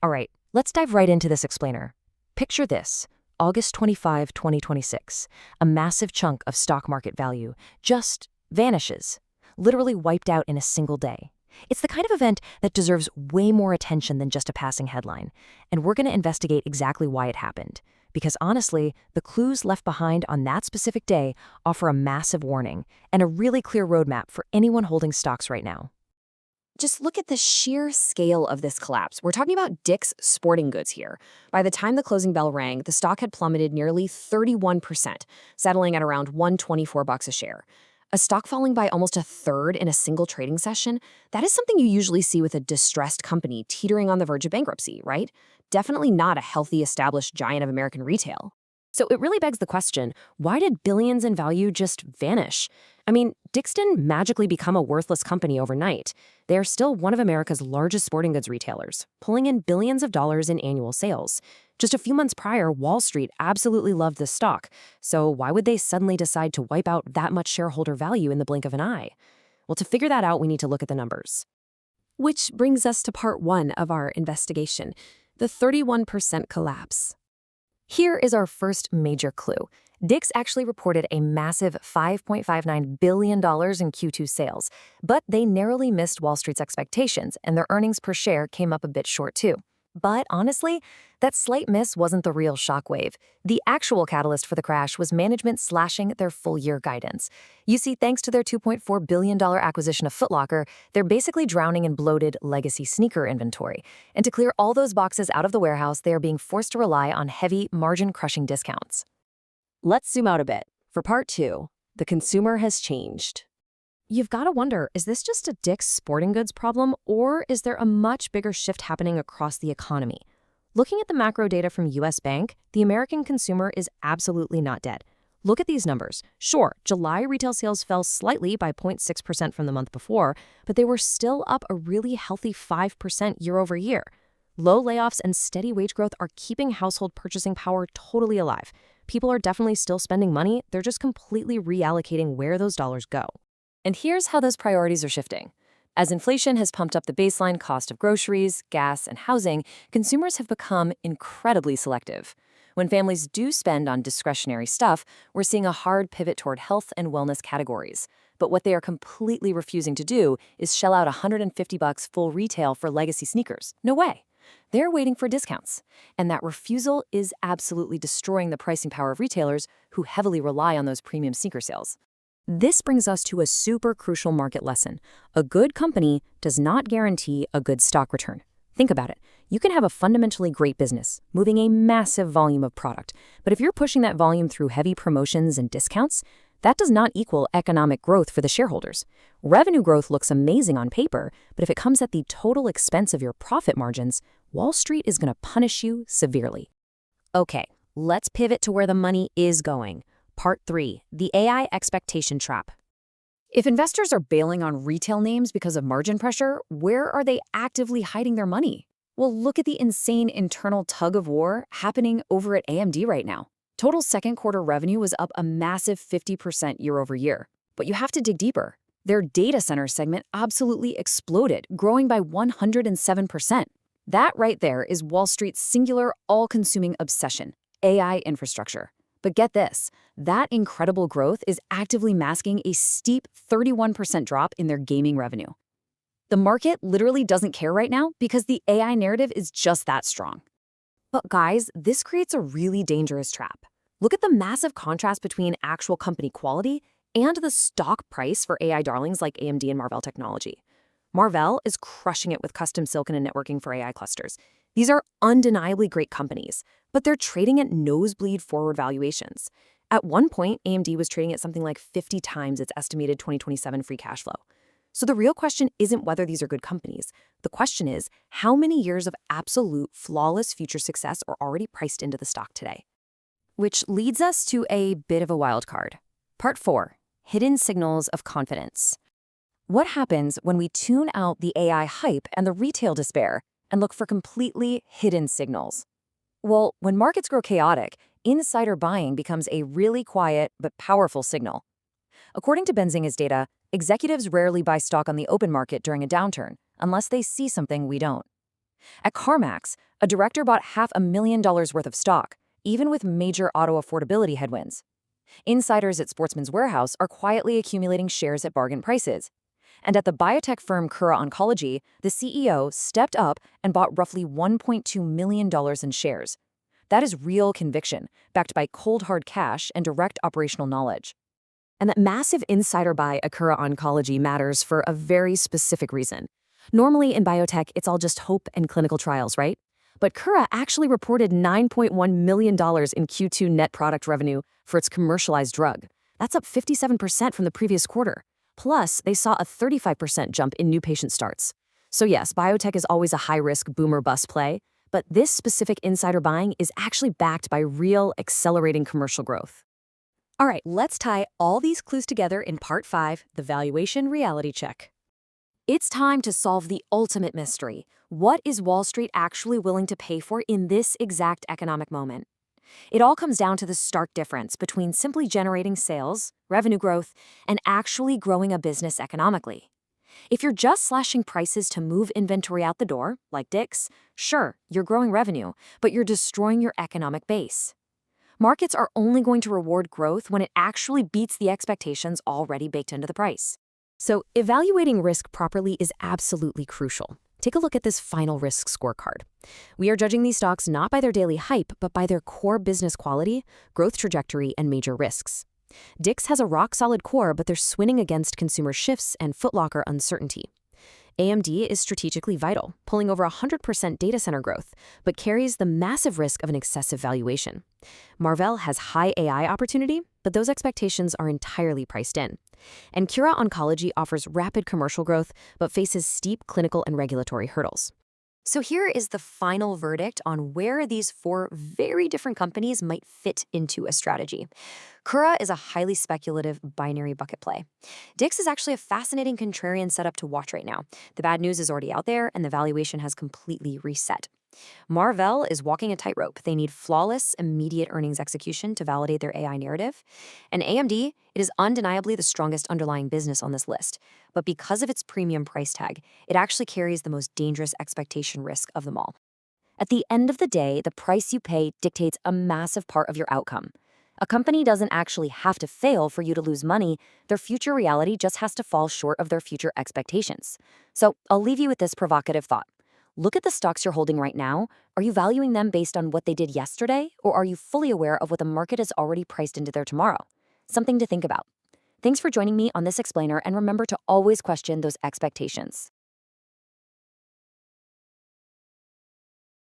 All right, let's dive right into this explainer. Picture this, August 25, 2026. A massive chunk of stock market value just vanishes, literally wiped out in a single day. It's the kind of event that deserves way more attention than just a passing headline, and we're going to investigate exactly why it happened. Because honestly, the clues left behind on that specific day offer a massive warning and a really clear roadmap for anyone holding stocks right now. Just look at the sheer scale of this collapse. We're talking about Dick's Sporting Goods here. By the time the closing bell rang, the stock had plummeted nearly 31%, settling at around $124 a share. A stock falling by almost a third in a single trading session, that is something you usually see with a distressed company teetering on the verge of bankruptcy, right? Definitely not a healthy, established giant of American retail. So it really begs the question, why did billions in value just vanish? I mean, Dick's didn't magically become a worthless company overnight. They are still one of America's largest sporting goods retailers, pulling in billions of dollars in annual sales. Just a few months prior, Wall Street absolutely loved this stock. So why would they suddenly decide to wipe out that much shareholder value in the blink of an eye? Well, to figure that out, we need to look at the numbers. Which brings us to part one of our investigation, the 31% collapse. Here is our first major clue. Dick's actually reported a massive $5.59 billion in Q2 sales, but they narrowly missed Wall Street's expectations, and their earnings per share came up a bit short too. But honestly, that slight miss wasn't the real shockwave. The actual catalyst for the crash was management slashing their full-year guidance. You see, thanks to their $2.4 billion acquisition of Foot Locker, they're basically drowning in bloated legacy sneaker inventory. And to clear all those boxes out of the warehouse, they are being forced to rely on heavy, margin-crushing discounts. Let's zoom out a bit. For part two, the consumer has changed. You've got to wonder, is this just a Dick's Sporting Goods problem, or is there a much bigger shift happening across the economy? Looking at the macro data from US Bank, the American consumer is absolutely not dead. Look at these numbers. Sure, July retail sales fell slightly by 0.6% from the month before, but they were still up a really healthy 5% year over year. Low layoffs and steady wage growth are keeping household purchasing power totally alive. People are definitely still spending money, they're just completely reallocating where those dollars go. And here's how those priorities are shifting. As inflation has pumped up the baseline cost of groceries, gas, and housing, consumers have become incredibly selective. When families do spend on discretionary stuff, we're seeing a hard pivot toward health and wellness categories. But what they are completely refusing to do is shell out $150 full retail for legacy sneakers. No way. They're waiting for discounts. And that refusal is absolutely destroying the pricing power of retailers who heavily rely on those premium sneaker sales. This brings us to a super crucial market lesson. A good company does not guarantee a good stock return. Think about it. You can have a fundamentally great business, moving a massive volume of product, but if you're pushing that volume through heavy promotions and discounts, that does not equal economic growth for the shareholders. Revenue growth looks amazing on paper, but if it comes at the total expense of your profit margins, Wall Street is going to punish you severely. Okay, let's pivot to where the money is going. Part 3, the AI expectation trap. If investors are bailing on retail names because of margin pressure, where are they actively hiding their money? Well, look at the insane internal tug of war happening over at AMD right now. Total second quarter revenue was up a massive 50% year over year. But you have to dig deeper. Their data center segment absolutely exploded, growing by 107%. That right there is Wall Street's singular, all-consuming obsession, AI infrastructure. But get this, that incredible growth is actively masking a steep 31% drop in their gaming revenue. The market literally doesn't care right now because the AI narrative is just that strong. But guys, this creates a really dangerous trap. Look at the massive contrast between actual company quality and the stock price for AI darlings like AMD and Marvell technology. Marvell is crushing it with custom silicon and networking for AI clusters. These are undeniably great companies, but they're trading at nosebleed forward valuations. At one point, AMD was trading at something like 50 times its estimated 2027 free cash flow. So the real question isn't whether these are good companies. The question is, how many years of absolute flawless future success are already priced into the stock today? Which leads us to a bit of a wild card. Part 4, hidden signals of confidence. What happens when we tune out the AI hype and the retail despair and look for completely hidden signals? Well, when markets grow chaotic, insider buying becomes a really quiet but powerful signal. According to Benzinga's data, executives rarely buy stock on the open market during a downturn unless they see something we don't. At CarMax, a director bought $500,000 worth of stock, even with major auto affordability headwinds. Insiders at Sportsman's Warehouse are quietly accumulating shares at bargain prices. And at the biotech firm Kura Oncology, the CEO stepped up and bought roughly $1.2 million in shares. That is real conviction, backed by cold hard cash and direct operational knowledge. And that massive insider buy at Kura Oncology matters for a very specific reason. Normally in biotech, it's all just hope and clinical trials, right? But Kura actually reported $9.1 million in Q2 net product revenue for its commercialized drug. That's up 57% from the previous quarter. Plus, they saw a 35% jump in new patient starts. So yes, biotech is always a high-risk boom-or-bust play, but this specific insider buying is actually backed by real, accelerating commercial growth. All right, let's tie all these clues together in Part 5, the valuation reality check. It's time to solve the ultimate mystery. What is Wall Street actually willing to pay for in this exact economic moment? It all comes down to the stark difference between simply generating sales, revenue growth, and actually growing a business economically. If you're just slashing prices to move inventory out the door, like Dick's, sure, you're growing revenue, but you're destroying your economic base. Markets are only going to reward growth when it actually beats the expectations already baked into the price. So, evaluating risk properly is absolutely crucial. Take a look at this final risk scorecard. We are judging these stocks not by their daily hype, but by their core business quality, growth trajectory, and major risks. Dick's has a rock-solid core, but they're swinging against consumer shifts and Foot Locker uncertainty. AMD is strategically vital, pulling over 100% data center growth, but carries the massive risk of an excessive valuation. Marvell has high AI opportunity, but those expectations are entirely priced in. And Kura Oncology offers rapid commercial growth, but faces steep clinical and regulatory hurdles. So here is the final verdict on where these four very different companies might fit into a strategy. Kura is a highly speculative binary bucket play. Dick's is actually a fascinating contrarian setup to watch right now. The bad news is already out there, and the valuation has completely reset. Marvell is walking a tightrope. They need flawless, immediate earnings execution to validate their AI narrative. And AMD, it is undeniably the strongest underlying business on this list. But because of its premium price tag, it actually carries the most dangerous expectation risk of them all. At the end of the day, the price you pay dictates a massive part of your outcome. A company doesn't actually have to fail for you to lose money. Their future reality just has to fall short of their future expectations. So I'll leave you with this provocative thought. Look at the stocks you're holding right now. Are you valuing them based on what they did yesterday, or are you fully aware of what the market has already priced into their tomorrow? Something to think about. Thanks for joining me on this explainer, and remember to always question those expectations.